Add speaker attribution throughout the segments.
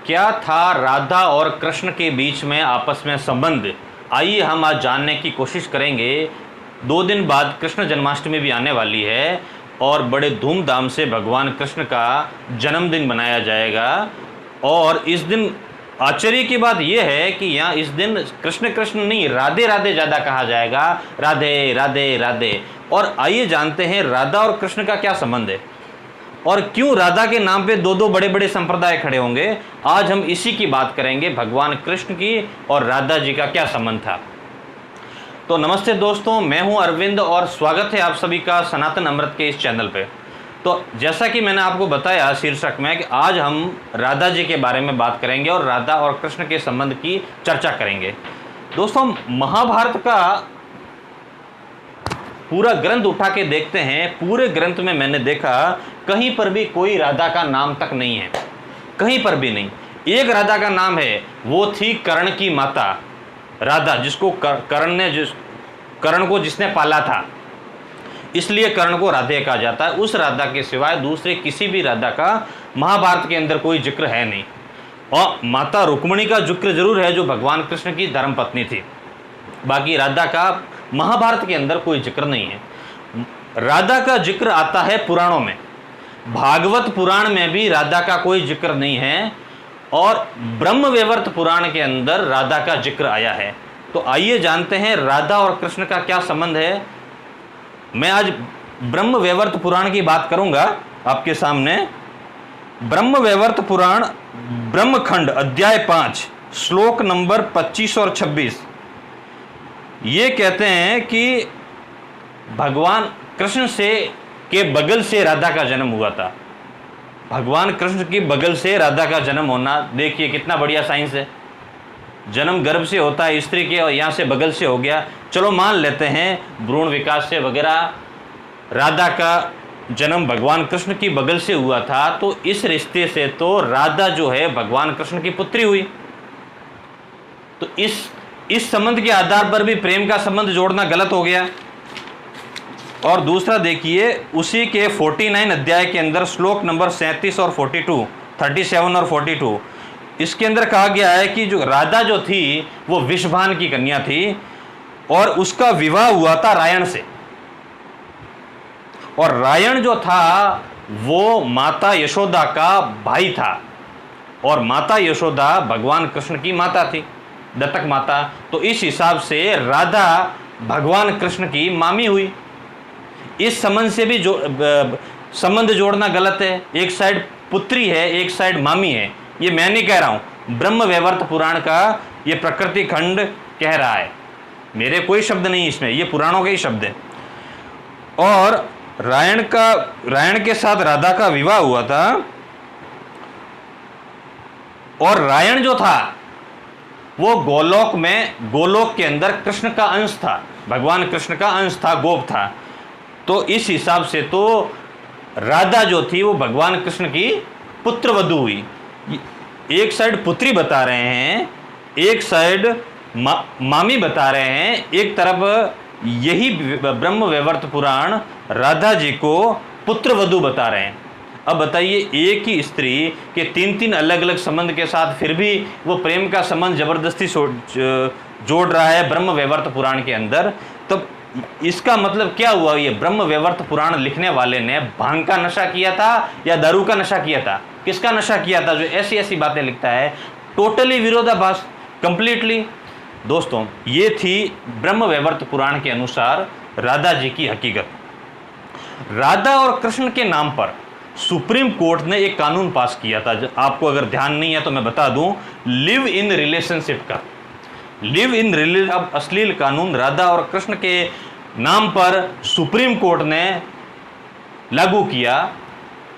Speaker 1: क्या था राधा और कृष्ण के बीच में आपस में संबंध? आइए हम आज जानने की कोशिश करेंगे। 2 दिन बाद कृष्ण जन्माष्टमी भी आने वाली है और बड़े धूमधाम से भगवान कृष्ण का जन्मदिन मनाया जाएगा। और इस दिन आश्चर्य की बात यह है कि यहाँ इस दिन कृष्ण कृष्ण नहीं, राधे राधे ज़्यादा कहा जाएगा, राधे राधे राधे। और आइए जानते हैं राधा और कृष्ण का क्या संबंध है और क्यों राधा के नाम पे 2 बड़े बड़े संप्रदाय खड़े होंगे। आज हम इसी की बात करेंगे, भगवान कृष्ण की और राधा जी का क्या संबंध था। तो नमस्ते दोस्तों, मैं हूं अरविंद और स्वागत है आप सभी का सनातन अमृत के इस चैनल पे। तो जैसा कि मैंने आपको बताया शीर्षक में कि आज हम राधा जी के बारे में बात करेंगे और राधा और कृष्ण के संबंध की चर्चा करेंगे। दोस्तों, महाभारत का पूरा ग्रंथ उठा के देखते हैं, पूरे ग्रंथ में मैंने देखा कहीं पर भी कोई राधा का नाम तक नहीं है, कहीं पर भी नहीं। एक राधा का नाम है, वो थी कर्ण की माता राधा, जिसको कर्ण को जिसने पाला था, इसलिए कर्ण को राधे कहा जाता है। उस राधा के सिवाय दूसरे किसी भी राधा का महाभारत के अंदर कोई जिक्र है नहीं। और माता रुक्मिणी का जिक्र जरूर है, जो भगवान कृष्ण की धर्मपत्नी थी। बाकी राधा का महाभारत के अंदर कोई जिक्र नहीं है। राधा का जिक्र आता है पुराणों में, भागवत पुराण में भी राधा का कोई जिक्र नहीं है और ब्रह्मवैवर्त पुराण के अंदर राधा का जिक्र आया है। तो आइए जानते हैं राधा और कृष्ण का क्या संबंध है। मैं आज ब्रह्मवैवर्त पुराण की बात करूंगा आपके सामने। ब्रह्मवैवर्त पुराण ब्रह्मखंड अध्याय 5 श्लोक नंबर 25 और 26 ये कहते हैं कि भगवान कृष्ण के बगल से राधा का जन्म हुआ था। भगवान कृष्ण की बगल से राधा का जन्म होना, देखिए कितना बढ़िया साइंस है। जन्म गर्भ से होता है स्त्री के और यहाँ से बगल से हो गया। चलो मान लेते हैं भ्रूण विकास से वगैरह राधा का जन्म भगवान कृष्ण की बगल से हुआ था, तो इस रिश्ते से तो राधा जो है भगवान कृष्ण की पुत्री हुई। तो इस संबंध के आधार पर भी प्रेम का संबंध जोड़ना गलत हो गया। और दूसरा देखिए, उसी के 49 अध्याय के अंदर श्लोक नंबर 37 और 37 और 42 इसके अंदर कहा गया है कि जो राधा जो थी वो विषभान की कन्या थी और उसका विवाह हुआ था रायण से। और रायण जो था वो माता यशोदा का भाई था और माता यशोदा भगवान कृष्ण की माता थी, दत्तक माता। तो इस हिसाब से राधा भगवान कृष्ण की मामी हुई। इस संबंध से भी संबंध जोड़ना गलत है। एक साइड पुत्री है, एक साइड मामी है। ये मैं नहीं कह रहा हूं, ब्रह्मवैवर्त पुराण का ये प्रकृति खंड कह रहा है, मेरे कोई शब्द नहीं इसमें, ये पुराणों के ही शब्द है। और रायण के साथ राधा का विवाह हुआ था और रायण जो था वो गोलोक के अंदर कृष्ण का अंश था, भगवान कृष्ण का अंश था, गोप था। तो इस हिसाब से तो राधा जो थी वो भगवान कृष्ण की पुत्र वधू हुई। एक साइड पुत्री बता रहे हैं, एक साइड मामी बता रहे हैं, एक तरफ यही ब्रह्मवैवर्त पुराण राधा जी को पुत्र वधू बता रहे हैं। अब बताइए, एक ही स्त्री के 3 अलग अलग संबंध के साथ फिर भी वो प्रेम का संबंध जबरदस्ती जोड़ रहा है ब्रह्मवैवर्त पुराण के अंदर। तब इसका मतलब क्या हुआ? ये ब्रह्मवैवर्त पुराण लिखने वाले ने भांग का नशा किया था या दारू का नशा किया था? किसका नशा किया था जो ऐसी ऐसी बातें लिखता है? टोटली विरोधाभास, कंप्लीटली। दोस्तों, ये थी ब्रह्मवैवर्त पुराण के अनुसार राधा जी की हकीकत। राधा और कृष्ण के नाम पर सुप्रीम कोर्ट ने एक कानून पास किया था, आपको अगर ध्यान नहीं है तो मैं बता दूं, लिव इन रिलेशनशिप का। लिव इन रिलेशन, अब अश्लील कानून राधा और कृष्ण के नाम पर सुप्रीम कोर्ट ने लागू किया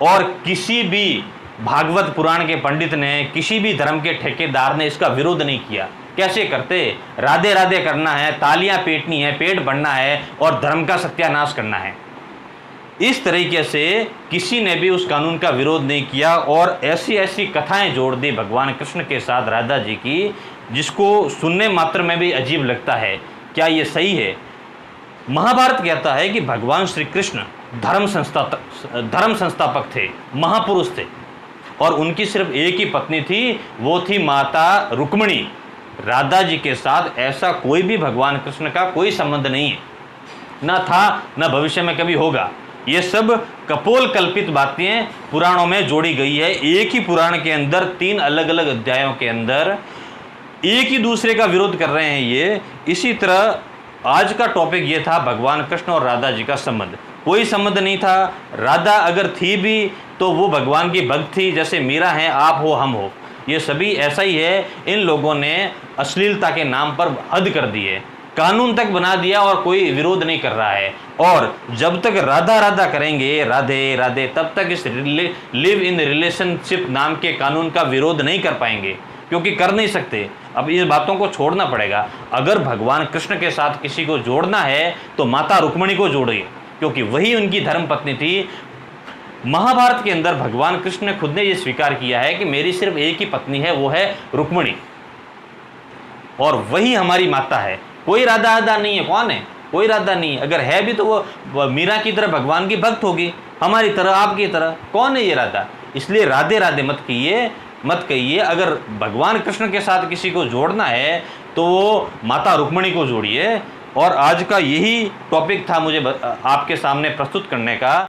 Speaker 1: और किसी भी भागवत पुराण के पंडित ने, किसी भी धर्म के ठेकेदार ने इसका विरोध नहीं किया। कैसे करते? राधे राधे करना है, तालियां पीटनी है, पेट भरना है और धर्म का सत्यानाश करना है। इस तरीके से किसी ने भी उस कानून का विरोध नहीं किया और ऐसी ऐसी कथाएं जोड़ दी भगवान कृष्ण के साथ राधा जी की, जिसको सुनने मात्र में भी अजीब लगता है। क्या ये सही है? महाभारत कहता है कि भगवान श्री कृष्ण धर्म संस्थापक थे, महापुरुष थे और उनकी सिर्फ एक ही पत्नी थी, वो थी माता रुक्मिणी। राधा जी के साथ ऐसा कोई भी भगवान कृष्ण का कोई संबंध नहीं है, ना था, ना भविष्य में कभी होगा। ये सब कपोल कल्पित बातें पुराणों में जोड़ी गई है। एक ही पुराण के अंदर 3 अलग अलग अध्यायों के अंदर एक ही दूसरे का विरोध कर रहे हैं ये। इसी तरह आज का टॉपिक ये था भगवान कृष्ण और राधा जी का संबंध। कोई संबंध नहीं था। राधा अगर थी भी तो वो भगवान की भक्त थी, जैसे मीरा हैं, आप हो, हम हो, ये सभी ऐसा ही है। इन लोगों ने अश्लीलता के नाम पर हद कर दी है, कानून तक बना दिया और कोई विरोध नहीं कर रहा है। और जब तक राधा राधा करेंगे, राधे राधे, तब तक इस लिव इन रिलेशनशिप नाम के कानून का विरोध नहीं कर पाएंगे, क्योंकि कर नहीं सकते। अब इन बातों को छोड़ना पड़ेगा। अगर भगवान कृष्ण के साथ किसी को जोड़ना है तो माता रुक्मिणी को जोड़िए, क्योंकि वही उनकी धर्म पत्नी थी। महाभारत के अंदर भगवान कृष्ण ने खुद ने ये स्वीकार किया है कि मेरी सिर्फ एक ही पत्नी है, वो है रुक्मिणी, और वही हमारी माता है। कोई राधा राधा नहीं है। कौन है? कोई राधा नहीं है। अगर है भी तो वो मीरा की तरह भगवान की भक्त होगी, हमारी तरह, आपकी तरह। कौन है ये राधा? इसलिए राधे राधे मत कहिए। अगर भगवान कृष्ण के साथ किसी को जोड़ना है तो वो माता रुक्मिणी को जोड़िए। और आज का यही टॉपिक था मुझे आपके सामने प्रस्तुत करने का।